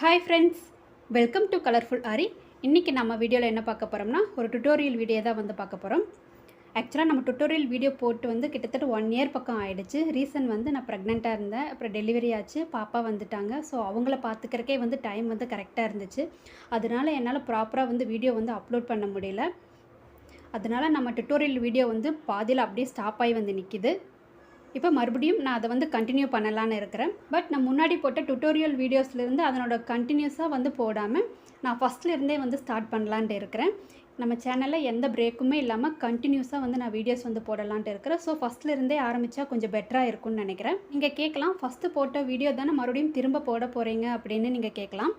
Hi friends, welcome to colourful Aari. இன்றைக்கி நம்ம வீடியோவில் என்ன பார்க்க போகிறோம்னா ஒரு டுட்டோரியல் வீடியோ தான் வந்து பார்க்க போகிறோம். ஆக்சுவலாக நம்ம டுட்டோரியல் வீடியோ போட்டு வந்து கிட்டத்தட்ட 1 இயர் பக்கம் ஆகிடுச்சு. ரீசன் வந்து நான் ப்ரெக்னெண்ட்டாக இருந்தேன், அப்புறம் டெலிவரி ஆச்சு, பாப்பா வந்துட்டாங்க. ஸோ அவங்கள பார்த்துக்கிறக்கே வந்து டைம் வந்து கரெக்டாக இருந்துச்சு. அதனால் என்னால் ப்ராப்பராக வந்து வீடியோ வந்து அப்லோட் பண்ண முடியல. அதனால் நம்ம டுட்டோரியல் வீடியோ வந்து பாதியில் அப்படியே ஸ்டாப் ஆகி வந்து நிற்கிது. இப்போ மறுபடியும் நான் அதை வந்து கண்டினியூ பண்ணலான்னு இருக்கிறேன். பட் நான் முன்னாடி போட்ட டுட்டோரியல் வீடியோஸ்லேருந்து அதனோட கண்டினியூஸாக வந்து போடாமல் நான் ஃபஸ்ட்லேருந்தே வந்து ஸ்டார்ட் பண்ணலான்ட்டு இருக்கிறேன். நம்ம சேனலில் எந்த பிரேக்குமே இல்லாமல் கண்டினியூஸாக வந்து நான் வீடியோஸ் வந்து போடலான்ட்டு இருக்கிறேன். ஸோ ஃபஸ்ட்லேருந்தே ஆரம்பித்தா கொஞ்சம் பெட்டராக இருக்கும்னு நினைக்கிறேன். நீங்கள் கேட்கலாம், ஃபஸ்ட்டு போட்ட வீடியோ தானே மறுபடியும் திரும்ப போட போகிறீங்க அப்படின்னு நீங்கள் கேட்கலாம்.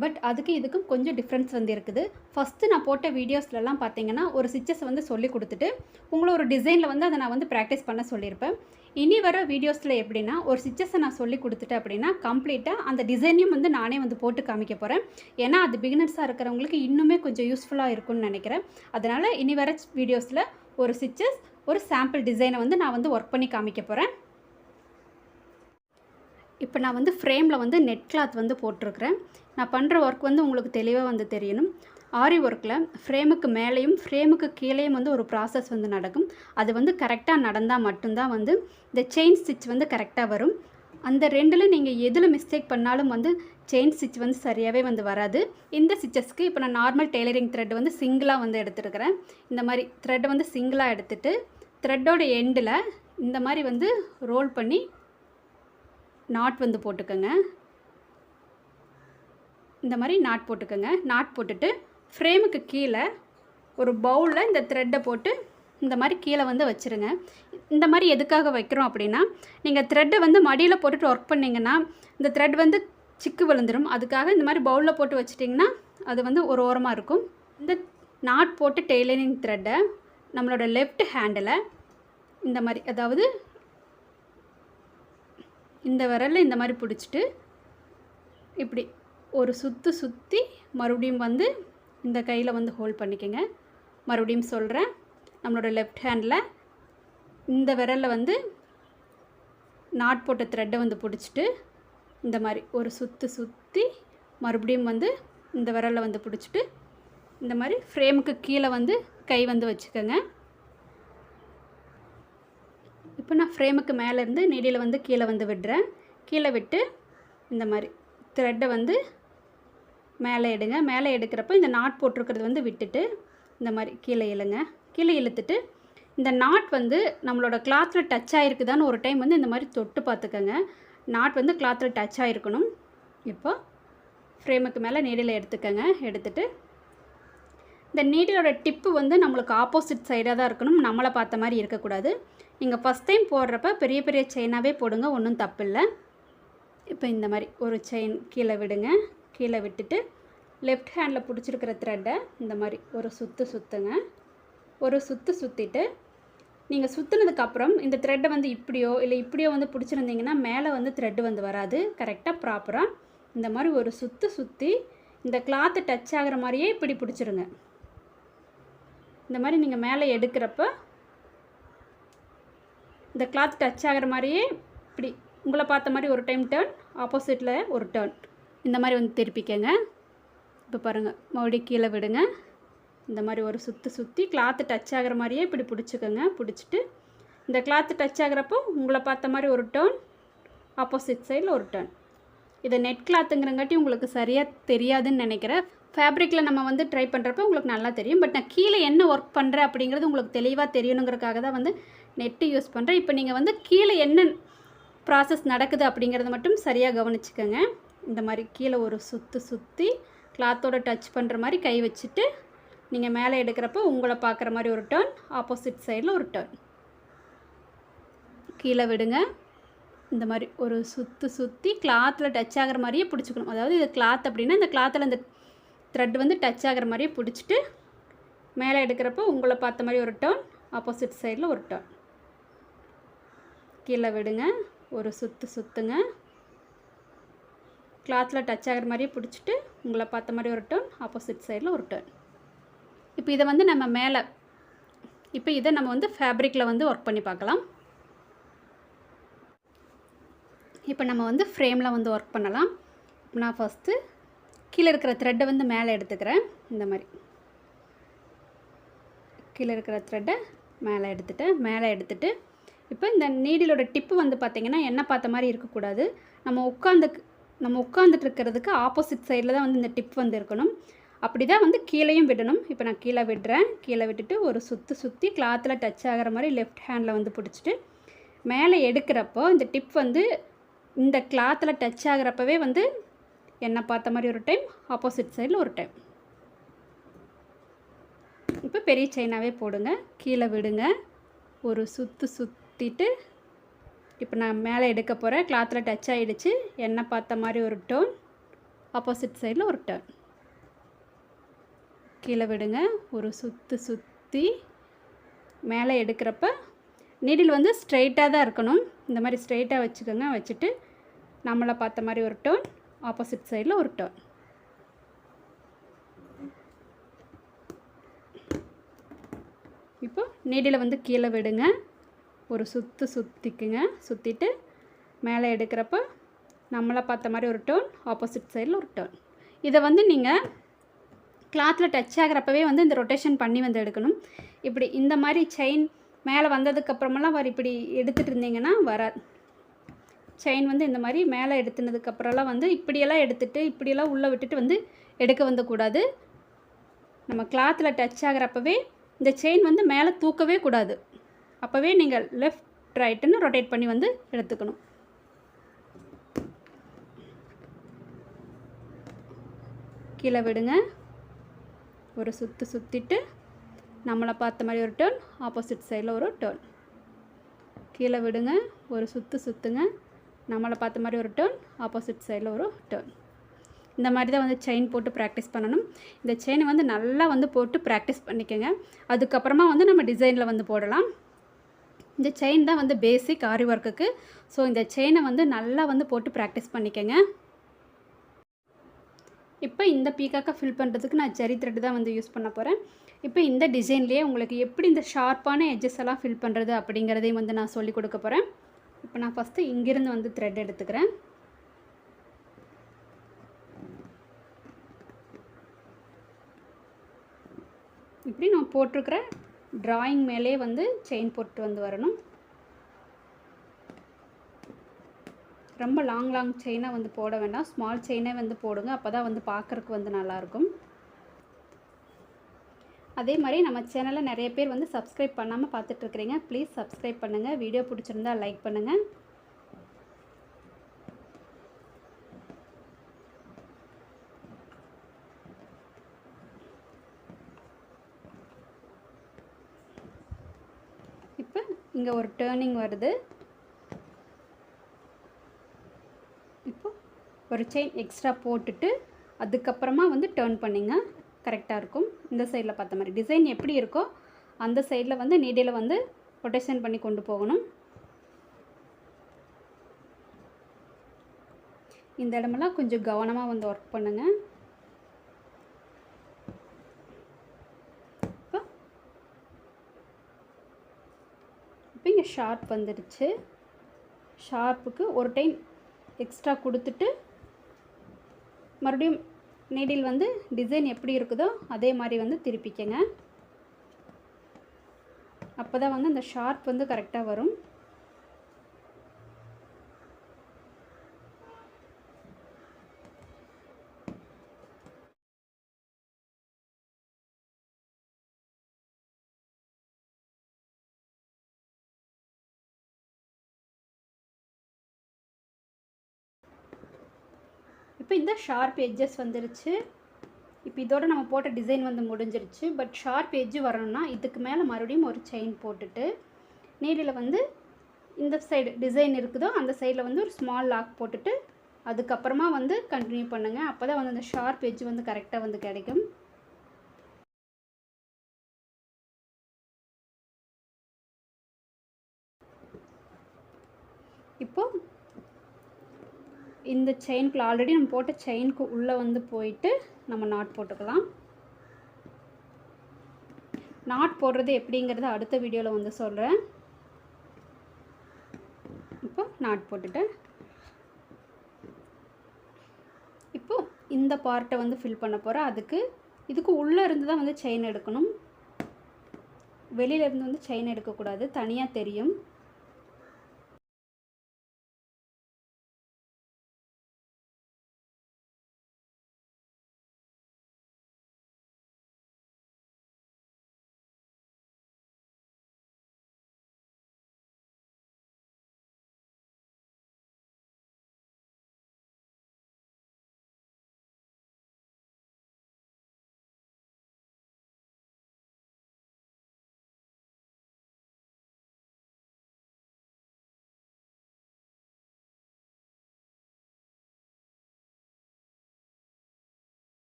பட் அதுக்கு இதுக்கும் கொஞ்சம் டிஃப்ரென்ஸ் வந்து இருக்குது. ஃபஸ்ட்டு நான் போட்ட வீடியோஸ்லலாம் பார்த்தீங்கன்னா ஒரு ஸ்டிச்சஸ் வந்து சொல்லி கொடுத்துட்டு உங்களை ஒரு டிசைனில் வந்து அதை நான் வந்து ப்ராக்டிஸ் பண்ண சொல்லியிருப்பேன். இனி வர வீடியோஸில் எப்படின்னா ஒரு ஸ்டிச்சஸை நான் சொல்லி கொடுத்துட்டேன் அப்படின்னா கம்ப்ளீட்டாக அந்த டிசைனையும் வந்து நானே வந்து போட்டு காமிக்க போகிறேன். ஏன்னா அது பிகினர்ஸாக இருக்கிறவங்களுக்கு இன்னுமே கொஞ்சம் யூஸ்ஃபுல்லாக இருக்கும்னு நினைக்கிறேன். அதனால் இனி வர வீடியோஸில் ஒரு ஸ்டிச்சஸ், ஒரு சாம்பிள் டிசைனை வந்து நான் வந்து ஒர்க் பண்ணி காமிக்க போகிறேன். இப்போ நான் வந்து ஃப்ரேமில் வந்து நெட் கிளாத் வந்து போட்டிருக்கிறேன். நான் பண்ணுற ஒர்க் வந்து உங்களுக்கு தெளிவாக வந்து தெரியணும். ஆரி ஒர்க்கில் ஃப்ரேமுக்கு மேலேயும் ஃப்ரேமுக்கு கீழேயும் வந்து ஒரு ப்ராசஸ் வந்து நடக்கும். அது வந்து கரெக்டாக நடந்தால் மட்டும்தான் வந்து இந்த செயின் ஸ்டிச் வந்து கரெக்டாக வரும். அந்த ரெண்டில் நீங்கள் எதில் மிஸ்டேக் பண்ணாலும் வந்து செயின் ஸ்டிச் வந்து சரியாகவே வந்து வராது. இந்த ஸ்டிச்சஸ்க்கு இப்போ நான் நார்மல் டெய்லரிங் த்ரெட் வந்து சிங்கிளாக வந்து எடுத்துருக்கிறேன். இந்த மாதிரி த்ரெட்டை வந்து சிங்கிளாக எடுத்துகிட்டு த்ரெட்டோட எண்டில் இந்த மாதிரி வந்து ரோல் பண்ணி நாட் வந்து போட்டுக்கோங்க. இந்த மாதிரி நாட் போட்டுக்கோங்க. நாட் போட்டுட்டு ஃப்ரேமுக்கு கீழே ஒரு பவுலில் இந்த த்ரெட்டை போட்டு இந்த மாதிரி கீழே வந்து வச்சுருங்க. இந்த மாதிரி எதுக்காக வைக்கிறோம் அப்படின்னா நீங்கள் த்ரெட்டை வந்து மடியில் போட்டுட்டு ஒர்க் பண்ணிங்கன்னா இந்த த்ரெட் வந்து சிக்கு விழுந்துடும். அதுக்காக இந்த மாதிரி பவுலில் போட்டு வச்சிட்டிங்கன்னா அது வந்து ஒரு ஓரமாக இருக்கும். இந்த நாட் போட்டு டெய்லரிங் த்ரெட்டை நம்மளோட லெஃப்ட் ஹேண்டில் இந்த மாதிரி, அதாவது இந்த விரலில் இந்த மாதிரி பிடிச்சிட்டு இப்படி ஒரு சுற்றி மறுபடியும் வந்து இந்த கையில் வந்து ஹோல்ட் பண்ணிக்கோங்க. மறுபடியும் சொல்கிறேன், நம்மளோட லெஃப்ட் ஹேண்டில் இந்த விரலில் வந்து நாட் போட்ட த்ரெட்டை வந்து பிடிச்சிட்டு இந்த மாதிரி ஒரு சுற்றி மறுபடியும் வந்து இந்த விரலில் வந்து பிடிச்சிட்டு இந்த மாதிரி ஃப்ரேமுக்கு கீழே வந்து கை வந்து வச்சுக்கோங்க. இப்போ நான் ஃப்ரேமுக்கு மேலேருந்து நீடியில் வந்து கீழே வந்து விடுறேன். கீழே விட்டு இந்த மாதிரி த்ரெட்டை வந்து மேலே எடுங்க. மேலே எடுக்கிறப்ப இந்த நாட் போட்டிருக்கிறது வந்து விட்டுட்டு இந்த மாதிரி கீழே இழுங்க. கீழே இழுத்துட்டு இந்த நாட் வந்து நம்மளோட கிளாத்தில் டச் ஆகிருக்குதான்னு ஒரு டைம் வந்து இந்த மாதிரி தொட்டு பார்த்துக்கோங்க. நாட் வந்து கிளாத்தில் டச் ஆகிருக்கணும். இப்போ ஃப்ரேமுக்கு மேலே நீடில் எடுத்துக்கோங்க. எடுத்துகிட்டு இந்த நீடிலோட டிப்பு வந்து நம்மளுக்கு ஆப்போசிட் சைடாக தான் இருக்கணும், நம்மளை பார்த்த மாதிரி இருக்கக்கூடாது. நீங்கள் ஃபஸ்ட் டைம் போடுறப்ப பெரிய பெரிய செயினாகவே போடுங்க, ஒன்றும் தப்பு இல்லை. இப்போ இந்த மாதிரி ஒரு செயின் கீழே விடுங்க. கீழே விட்டுட்டு லெஃப்ட் ஹேண்டில் பிடிச்சிருக்கிற த்ரெட்டை இந்த மாதிரி ஒரு சுற்றுங்க. ஒரு சுற்றிட்டு நீங்கள் சுற்றுனதுக்கப்புறம் இந்த த்ரெட்டை வந்து இப்படியோ இல்லை இப்படியோ வந்து பிடிச்சிருந்தீங்கன்னா மேலே வந்து த்ரெட்டு வந்து வராது. கரெக்டாக ப்ராப்பராக இந்த மாதிரி ஒரு சுற்றி இந்த கிளாத்து டச் ஆகிற மாதிரியே இப்படி பிடிச்சிருங்க. இந்த மாதிரி நீங்கள் மேலே எடுக்கிறப்ப இந்த கிளாத் டச் ஆகிற மாதிரியே இப்படி உங்களை பார்த்த மாதிரி ஒரு டைம் டேர்ன், ஆப்போசிட்டில் ஒரு டேர்ன், இந்த மாதிரி வந்து திருப்பிக்கங்க. இப்போ பாருங்கள், மறுபடியும் கீழே விடுங்க. இந்த மாதிரி ஒரு சுற்றி கிளாத்து டச் ஆகிற மாதிரியே இப்படி பிடிச்சிக்கோங்க. பிடிச்சிட்டு இந்த கிளாத்து டச் ஆகிறப்போ உங்களை பார்த்த மாதிரி ஒரு டேர்ன், ஆப்போசிட் சைடில் ஒரு டேர்ன். இதை நெட் கிளாத்துங்கிறங்காட்டி உங்களுக்கு சரியாக தெரியாதுன்னு நினைக்கிறேன். ஃபேப்ரிக்கில் நம்ம வந்து ட்ரை பண்ணுறப்ப உங்களுக்கு நல்லா தெரியும். பட் நான் கீழே என்ன ஒர்க் பண்ணுறேன் அப்படிங்கிறது உங்களுக்கு தெளிவாக தெரியணுங்கிறதுக்காக தான் வந்து நெட்டு யூஸ் பண்ணுறேன். இப்போ நீங்கள் வந்து கீழே என்ன ப்ராசஸ் நடக்குது அப்படிங்கிறத மட்டும் சரியாக கவனிச்சுக்கோங்க. இந்த மாதிரி கீழே ஒரு சுற்றி கிளாத்தோட டச் பண்ணுற மாதிரி கை வச்சுட்டு நீங்கள் மேலே எடுக்கிறப்போ உங்களை பார்க்குற மாதிரி ஒரு டர்ன், ஆப்போசிட் சைடில் ஒரு டர்ன். கீழே விடுங்க. இந்த மாதிரி ஒரு சுற்றி கிளாத்தில் டச் ஆகிற மாதிரியே பிடிச்சிக்கணும். அதாவது இது கிளாத் அப்படின்னா இந்த கிளாத்தில் இந்த த்ரெட் வந்து டச் ஆகிற மாதிரியே பிடிச்சிட்டு மேலே எடுக்கிறப்போ உங்களை பார்த்த மாதிரி ஒரு டர்ன், ஆப்போசிட் சைடில் ஒரு டர்ன். கீழே விடுங்க. ஒரு சுற்றுங்க. கிளாத்தில் டச் ஆகிற மாதிரியே பிடிச்சிட்டு உங்களை பார்த்த மாதிரி ஒரு டர்ன், ஆப்போசிட் சைடில் ஒரு டர்ன். இப்போ இதை வந்து நம்ம மேலே இப்போ இதை நம்ம வந்து ஃபேப்ரிக்கில் வந்து ஒர்க் பண்ணி பார்க்கலாம். இப்போ நம்ம வந்து ஃப்ரேமில் வந்து ஒர்க் பண்ணலாம். நான் ஃபஸ்ட்டு கீழே இருக்கிற த்ரெட்டை வந்து மேலே எடுத்துக்கிறேன். இந்த மாதிரி கீழே இருக்கிற த்ரெட்டை மேலே எடுத்துட்டு இப்போ இந்த நீடிலோட டிப்பு வந்து பார்த்திங்கன்னா எண்ணெய் பார்த்த மாதிரி இருக்கக்கூடாது. நம்ம உட்காந்துட்டு இருக்கிறதுக்கு ஆப்போசிட் சைடில் தான் வந்து இந்த டிப் வந்து இருக்கணும். அப்படி தான் வந்து கீழேயும் விடணும். இப்போ நான் கீழே விடுறேன். கீழே விட்டுட்டு ஒரு சுற்றி கிளாத்தில் டச் ஆகிற மாதிரி லெஃப்ட் ஹேண்டில் வந்து பிடிச்சிட்டு மேலே எடுக்கிறப்போ இந்த டிப் வந்து இந்த கிளாத்தில் டச் ஆகிறப்பவே வந்து எண்ணெய் பார்த்த மாதிரி ஒரு டைம், ஆப்போசிட் சைடில் ஒரு டைம். இப்போ பெரிய செயினாகவே போடுங்க. கீழே விடுங்க. ஒரு சுற்றிட்டு இப்போ நான் மேலே எடுக்க போகிறேன். கிளாத்தில் டச் ஆகிடுச்சு. எண்ணெய் பார்த்த மாதிரி ஒரு டர்ன், ஆப்போசிட் சைடில் ஒரு டர்ன். கீழே விடுங்க. ஒரு சுற்றி மேலே எடுக்கிறப்ப நீடில் வந்து ஸ்ட்ரைட்டாக தான் இருக்கணும். இந்த மாதிரி ஸ்ட்ரைட்டாக வச்சுக்கோங்க. வச்சுட்டு நம்மளை பார்த்த மாதிரி ஒரு டர்ன், ஆப்போசிட் சைடில் ஒரு டர்ன். இப்போ நீடில் வந்து கீழே விடுங்க. ஒரு சுற்றிக்குங்க. சுற்றிட்டு மேலே எடுக்கிறப்ப நம்மளை பார்த்த மாதிரி ஒரு டர்ன், ஆப்போசிட் சைடில் ஒரு டர்ன். இதை வந்து நீங்கள் கிளாத்தில் டச் ஆகிறப்பவே வந்து இந்த ரொட்டேஷன் பண்ணி வந்து எடுக்கணும். இப்படி இந்த மாதிரி செயின் மேலே வந்ததுக்கப்புறமெல்லாம் இப்படி எடுத்துகிட்டு இருந்தீங்கன்னா வராது. செயின் வந்து இந்த மாதிரி மேலே எடுத்துனதுக்கப்புறம்லாம் வந்து இப்படியெல்லாம் எடுத்துகிட்டு இப்படியெல்லாம் உள்ளே விட்டுட்டு வந்து எடுக்க வந்துக்கூடாது. நம்ம கிளாத்தில் டச் ஆகிறப்பவே இந்த செயின் வந்து மேலே தூக்கவே கூடாது. அப்போவே நீங்கள் லெஃப்ட் ரைட்டுன்னு ரொட்டேட் பண்ணி வந்து எடுத்துக்கணும். கீழே விடுங்க. ஒரு சுற்றிட்டு நம்மளை பார்த்த மாதிரி ஒரு டர்ன், ஆப்போசிட் சைடில் ஒரு டர்ன். கீழே விடுங்க. ஒரு சுற்றுங்க. நம்மளை பார்த்த மாதிரி ஒரு டர்ன், ஆப்போசிட் சைடில் ஒரு டர்ன். இந்த மாதிரி தான் வந்து செயின் போட்டு ப்ராக்டிஸ் பண்ணணும். இந்த செயினை வந்து நல்லா வந்து போட்டு ப்ராக்டிஸ் பண்ணிக்கோங்க. அதுக்கப்புறமா வந்து நம்ம டிசைனில் வந்து போடலாம். இந்த செயின் தான் வந்து பேசிக் ஆரி ஒர்க்குக்கு. ஸோ இந்த செயினை வந்து நல்லா வந்து போட்டு ப்ராக்டிஸ் பண்ணிக்கோங்க. இப்போ இந்த பீக்காக்கை ஃபில் பண்ணுறதுக்கு நான் ஜரி த்ரெட் தான் வந்து யூஸ் பண்ண போகிறேன். இப்போ இந்த டிசைன்லேயே உங்களுக்கு எப்படி இந்த ஷார்ப்பான எட்ஜஸ் எல்லாம் ஃபில் பண்ணுறது அப்படிங்கிறதையும் வந்து நான் சொல்லிக் கொடுக்க போகிறேன். இப்போ நான் ஃபஸ்ட்டு இங்கேருந்து வந்து த்ரெட் எடுத்துக்கிறேன். இப்படி நான் போட்டிருக்கிற ட்ராயிங் மேலே வந்து செயின் போட்டு வந்து வரணும். ரொம்ப லாங் செயினாக வந்து போட வேண்டாம். ஸ்மால் செயினே வந்து போடுங்க. அப்போ தான் வந்து பார்க்குறக்கு வந்து நல்லாயிருக்கும். அதே மாதிரி நம்ம சேனலில் நிறைய பேர் வந்து சப்ஸ்கிரைப் பண்ணாமல் பார்த்துட்ருக்குறீங்க. ப்ளீஸ் சப்ஸ்கிரைப் பண்ணுங்கள். வீடியோ பிடிச்சிருந்தா லைக் பண்ணுங்கள். இப்போ இங்கே ஒரு டேர்னிங் வருது. இப்போ ஒரு செயின் எக்ஸ்ட்ரா போட்டுட்டு அதுக்கப்புறமா வந்து டேர்ன் பண்ணிங்க. கரெக்டாக இருக்கும். இந்த சைடில் பார்த்த மாதிரி டிசைன் எப்படி இருக்கோ அந்த சைடில் வந்து நீடில் வந்து ரொட்டேஷன் பண்ணி கொண்டு போகணும். இந்த இடமெல்லாம் கொஞ்சம் கவனமாக வந்து ஒர்க் பண்ணுங்கள். இப்போ இங்கே ஷார்ப் வந்துடுச்சு. ஷார்ப்புக்கு ஒரு டைம் எக்ஸ்ட்ரா கொடுத்துட்டு மறுபடியும் நீடில் வந்து டிசைன் எப்படி இருக்குதோ அதே மாதிரி வந்து திருப்பிக்கங்க. அப்போ தான் வந்து அந்த ஷார்ப் வந்து கரெக்டாக வரும். இப்போ இந்த ஷார்ப் எட்ஜஸ் வந்துருச்சு. இப்போ இதோட நம்ம போட்ட டிசைன் வந்து முடிஞ்சிருச்சு. பட் ஷார்ப் எட்ஜு வரணும்னா இதுக்கு மேலே மறுபடியும் ஒரு செயின் போட்டுட்டு நீடில் வந்து இந்த சைடு டிசைன் இருக்குதோ அந்த சைடில் வந்து ஒரு ஸ்மால் லாக் போட்டுட்டு அதுக்கப்புறமா வந்து கண்டினியூ பண்ணுங்கள். அப்போ தான் வந்து அந்த ஷார்ப் எட்ஜ் வந்து கரெக்டாக வந்து கிடைக்கும். இப்போது இந்த செயினுக்குள்ள ஆல்ரெடி நம்ம போட்ட செயினுக்கு உள்ளே வந்து போயிட்டு நம்ம நாட் போட்டுக்கலாம். நாட் போடுறது எப்படிங்கிறத அடுத்த வீடியோவில் வந்து சொல்கிறேன். இப்போ நாட் போட்டுட்டேன். இந்த பார்ட்டை வந்து ஃபில் பண்ண போகிறேன். இதுக்கு உள்ளே இருந்து தான் வந்து செயின் எடுக்கணும். வெளியிலேருந்து வந்து செயின் எடுக்கக்கூடாது, தனியாக தெரியும்.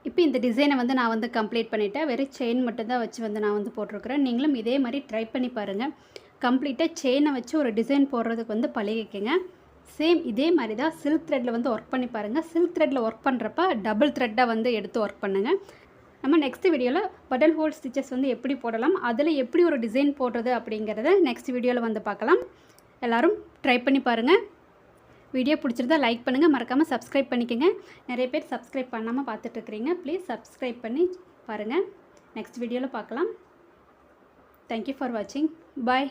இப்போ இந்த டிசைனை வந்து நான் வந்து கம்ப்ளீட் பண்ணிவிட்டேன். வெறும் செயின் மட்டும்தான் வச்சு வந்து நான் வந்து போட்டிருக்கிறேன். நீங்களும் இதே மாதிரி ட்ரை பண்ணி பாருங்கள். கம்ப்ளீட்டாக செயினை வச்சு ஒரு டிசைன் போடுறதுக்கு வந்து பழகிக்கங்க. சேம் இதே மாதிரி தான் சில்க் த்ரெட்டில் வந்து ஒர்க் பண்ணி பாருங்கள். சில்க் த்ரெட்டில் ஒர்க் பண்ணுறப்ப டபுள் த்ரெட்டாக வந்து எடுத்து ஒர்க் பண்ணுங்கள். நம்ம நெக்ஸ்ட் வீடியோவில் பட்டன் ஹோல் ஸ்டிச்சஸ் வந்து எப்படி போடலாம், அதில் எப்படி ஒரு டிசைன் போடுறது அப்படிங்கிறத நெக்ஸ்ட் வீடியோவில் வந்து பார்க்கலாம். எல்லோரும் ட்ரை பண்ணி பாருங்கள். வீடியோ பிடிச்சிருந்தா லைக் பண்ணுங்கள், மறக்காமல் சப்ஸ்கிரைப் பண்ணிக்கோங்க. நிறைய பேர் சப்ஸ்கிரைப் பண்ணாமல் பார்த்துட்ருக்குறீங்க. ப்ளீஸ் சப்ஸ்கிரைப் பண்ணி பாருங்கள். நெக்ஸ்ட் வீடியோவில் பார்க்கலாம். தேங்க்யூ ஃபார் வாட்சிங். பாய்.